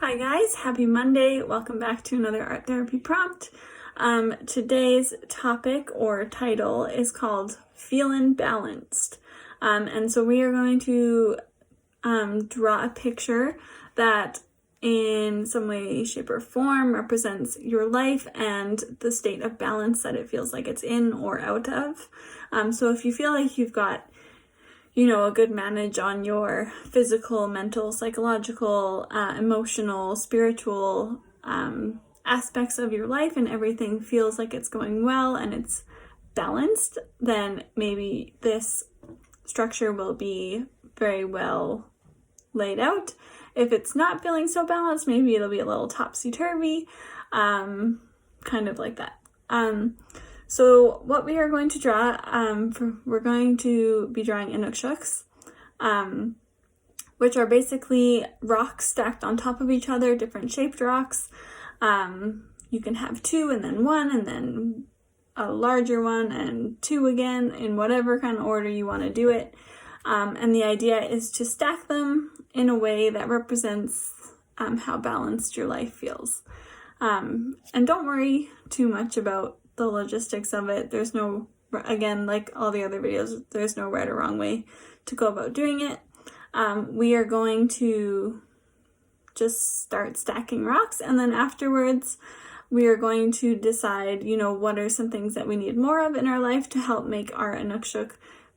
Hi guys, happy Monday. Welcome back to another art therapy prompt. Today's topic or title is called Feelin Balanced. And so we are going to draw a picture that in some way, shape, or form represents your life and the state of balance that it feels like it's in or out of. So if you feel like you've got a good manage on your physical, mental, psychological, emotional, spiritual aspects of your life, and everything feels like it's going well and it's balanced, then maybe this structure will be very well laid out. If it's not feeling so balanced, maybe it'll be a little topsy-turvy, kind of like that. So what we are going to draw, we're going to be drawing INUKSHUKs, which are basically rocks stacked on top of each other, different shaped rocks. You can have two and then one and then a larger one and two again in whatever kind of order you want to do it. And the idea is to stack them in a way that represents how balanced your life feels. And don't worry too much about the logistics of it. There's no, again, like all the other videos, there's no right or wrong way to go about doing it. We are going to just start stacking rocks, and then afterwards we are going to decide, what are some things that we need more of in our life to help make our INUKSHUK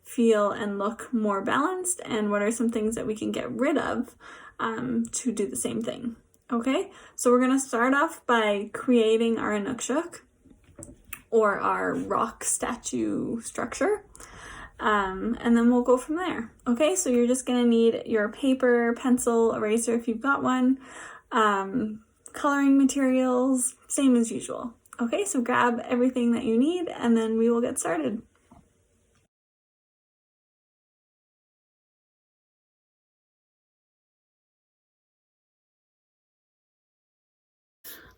feel and look more balanced, and what are some things that we can get rid of to do the same thing. Okay, so we're going to start off by creating our INUKSHUK, or our rock statue structure, and then we'll go from there. Okay, so you're just going to need your paper, pencil, eraser if you've got one, coloring materials, same as usual. Okay, so grab everything that you need and then we will get started.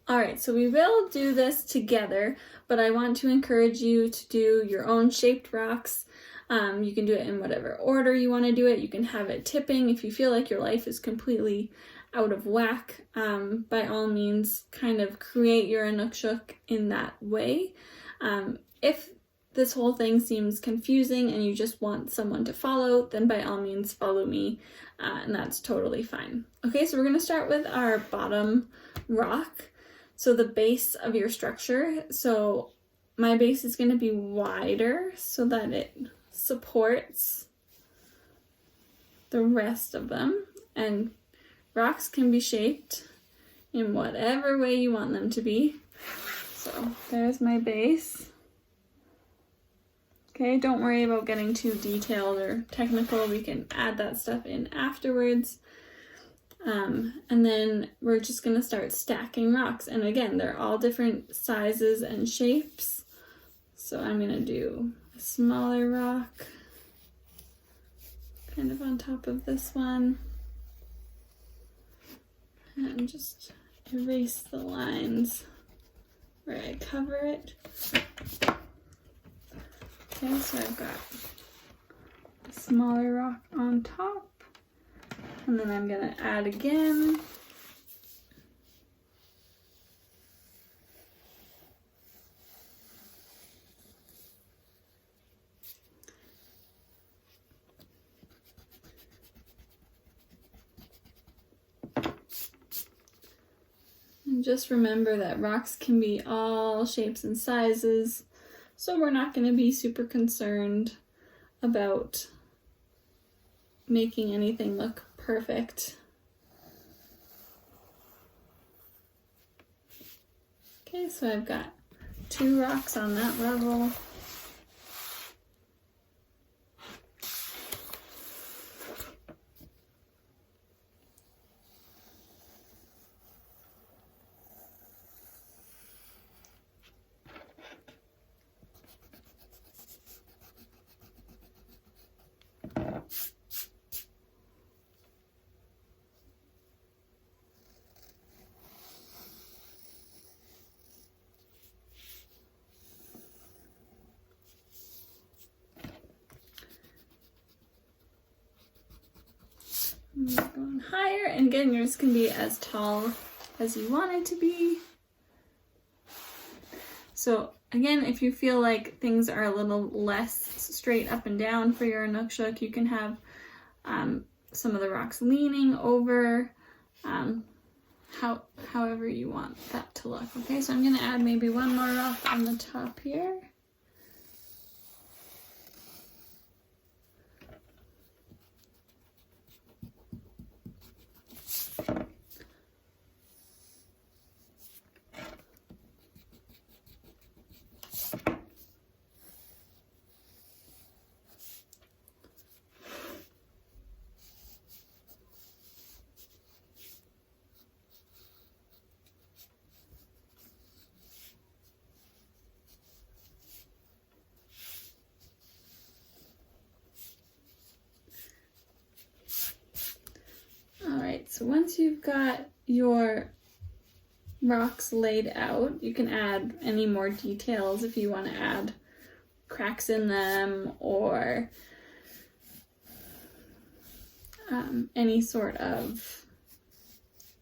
Alright, so we will do this together, but I want to encourage you to do your own shaped rocks. You can do it in whatever order you want to do it. You can have it tipping if you feel like your life is completely out of whack. By all means, kind of create your INUKSHUK in that way. If this whole thing seems confusing and you just want someone to follow, then by all means follow me, and that's totally fine. Okay, so we're going to start with our bottom rock. So the base of your structure, so my base is going to be wider so that it supports the rest of them, and rocks can be shaped in whatever way you want them to be. So there's my base. Okay, don't worry about getting too detailed or technical. We can add that stuff in afterwards. And then we're just going to start stacking rocks. And again, they're all different sizes and shapes. So I'm going to do a smaller rock kind of on top of this one. And just erase the lines where I cover it. Okay, so I've got a smaller rock on top. And then I'm going to add again. And just remember that rocks can be all shapes and sizes, so we're not going to be super concerned about making anything look perfect. Okay, so I've got 2 rocks on that level. I'm going higher, and again, yours can be as tall as you want it to be. So again, if you feel like things are a little less straight up and down for your INUKSHUK, you can have some of the rocks leaning over, however you want that to look. Okay, so I'm going to add maybe one more rock on the top here. So once you've got your rocks laid out, you can add any more details if you want to add cracks in them or any sort of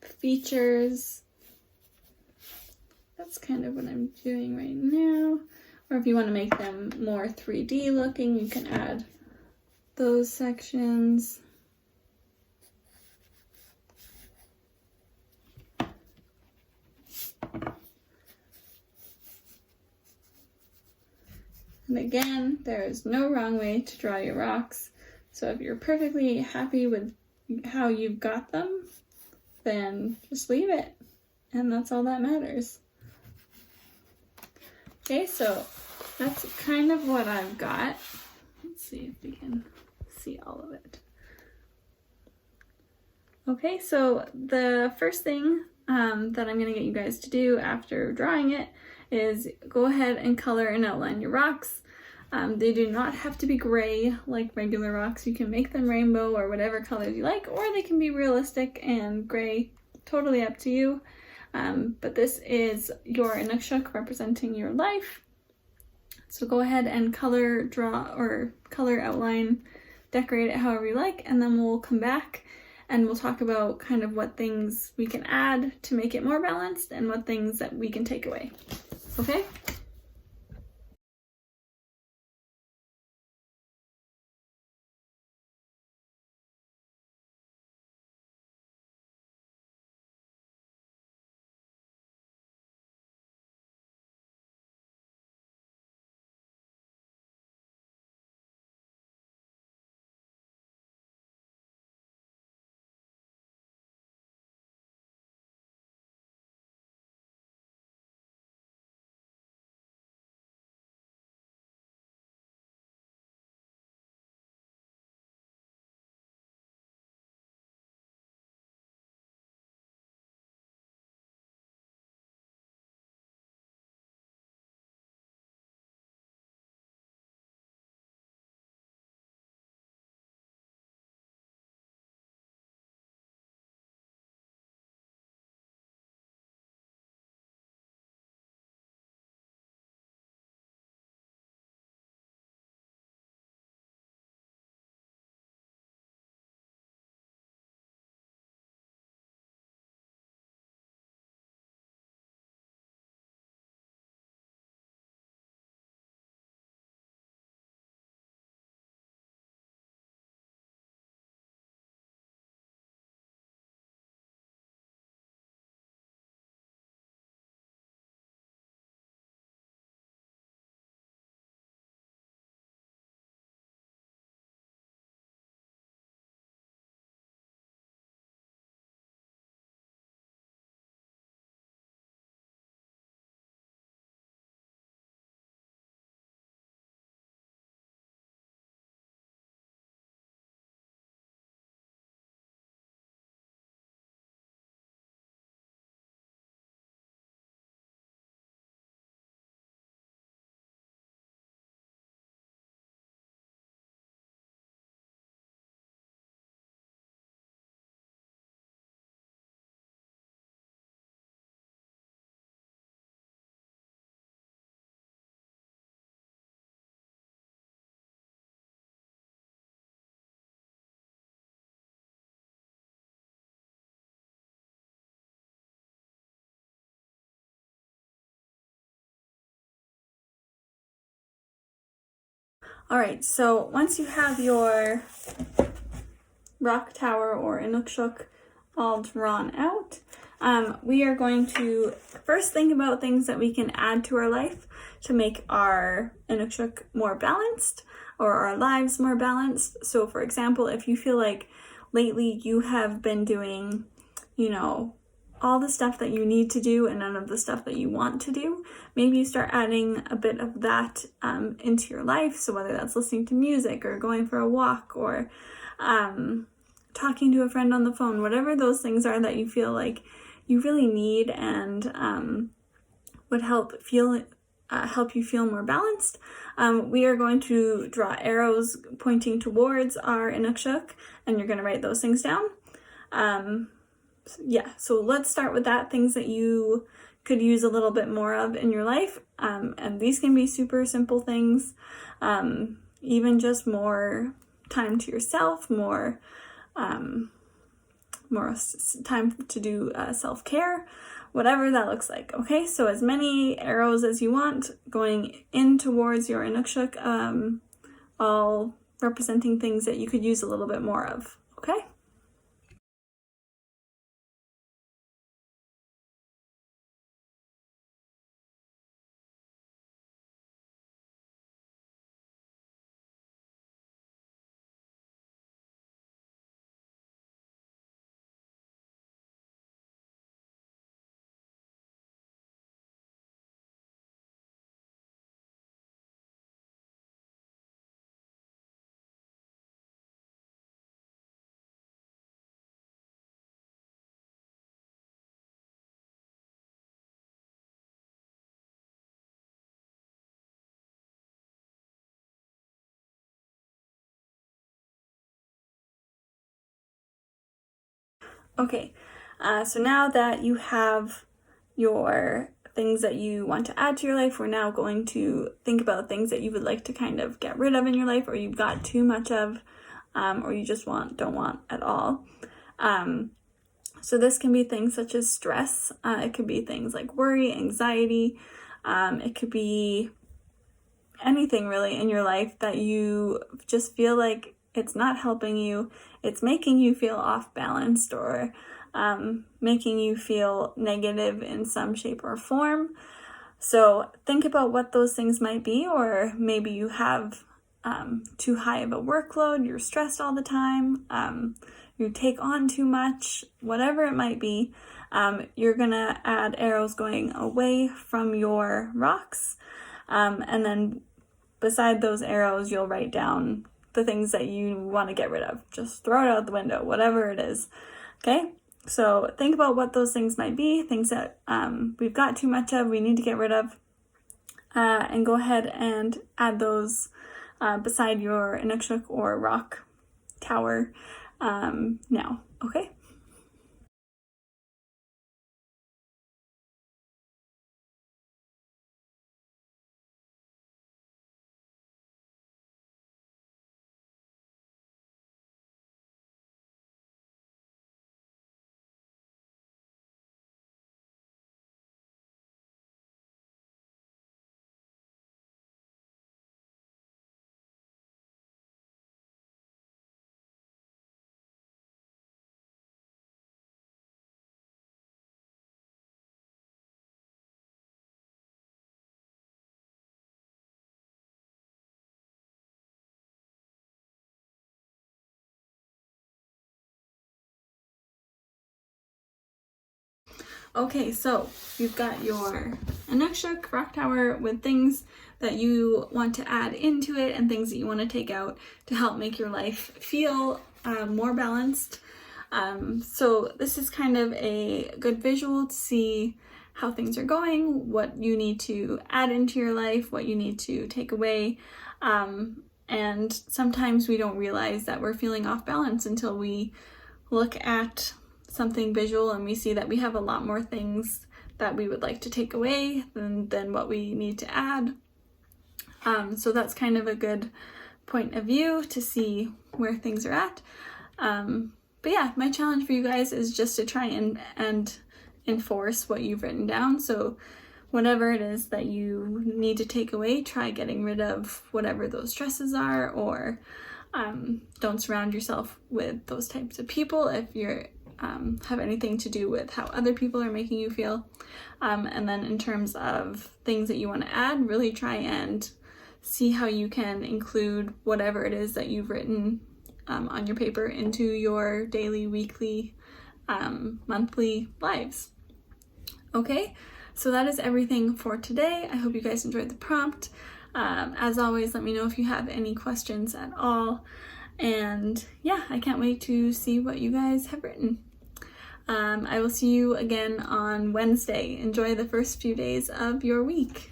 features. That's kind of what I'm doing right now. Or if you want to make them more 3D looking, you can add those sections. And again, there is no wrong way to draw your rocks. So if you're perfectly happy with how you've got them, then just leave it. And that's all that matters. Okay, so that's kind of what I've got. Let's see if we can see all of it. Okay, so the first thing that I'm going to get you guys to do after drawing it is go ahead and color and outline your rocks. They do not have to be gray like regular rocks. You can make them rainbow or whatever colors you like, or they can be realistic and gray, totally up to you. But this is your INUKSHUK representing your life. So go ahead and color, draw, or color, outline, decorate it however you like, and then we'll come back and we'll talk about kind of what things we can add to make it more balanced and what things that we can take away. Okay? All right, so once you have your rock tower or INUKSHUK all drawn out, we are going to first think about things that we can add to our life to make our INUKSHUK more balanced or our lives more balanced. So for example, if you feel like lately you have been doing, all the stuff that you need to do and none of the stuff that you want to do, maybe you start adding a bit of that into your life. So whether that's listening to music or going for a walk or talking to a friend on the phone, whatever those things are that you feel like you really need and would help you feel more balanced, we are going to draw arrows pointing towards our INUKSHUK, and you're going to write those things down. So let's start with that, things that you could use a little bit more of in your life, and these can be super simple things, even just more time to yourself, more time to do self-care, whatever that looks like. Okay, so as many arrows as you want going in towards your INUKSHUK, all representing things that you could use a little bit more of. Okay. Okay, so now that you have your things that you want to add to your life, we're now going to think about things that you would like to kind of get rid of in your life, or you've got too much of, or you just don't want at all. So this can be things such as stress. It could be things like worry, anxiety. It could be anything really in your life that you just feel like it's not helping you. It's making you feel off balanced or making you feel negative in some shape or form. So think about what those things might be, or maybe you have too high of a workload, you're stressed all the time, you take on too much, whatever it might be. You're gonna add arrows going away from your rocks, and then beside those arrows you'll write down the things that you want to get rid of. Just throw it out the window, whatever it is. Okay, so think about what those things might be, things that we've got too much of, we need to get rid of, and go ahead and add those beside your INUKSHUK or rock tower now. Okay. Okay, so you've got your INUKSHUK rock tower with things that you want to add into it and things that you want to take out to help make your life feel more balanced. So this is kind of a good visual to see how things are going, what you need to add into your life, what you need to take away. And sometimes we don't realize that we're feeling off balance until we look at something visual and we see that we have a lot more things that we would like to take away than what we need to add. So that's kind of a good point of view to see where things are at. But yeah, my challenge for you guys is just to try and enforce what you've written down. So whatever it is that you need to take away, try getting rid of whatever those stresses are, or don't surround yourself with those types of people if you're have anything to do with how other people are making you feel. And then in terms of things that you want to add, really try and see how you can include whatever it is that you've written on your paper into your daily, weekly, monthly lives. Okay, so that is everything for today. I hope you guys enjoyed the prompt. As always, let me know if you have any questions at all. And yeah, I can't wait to see what you guys have written. I will see you again on Wednesday. Enjoy the first few days of your week.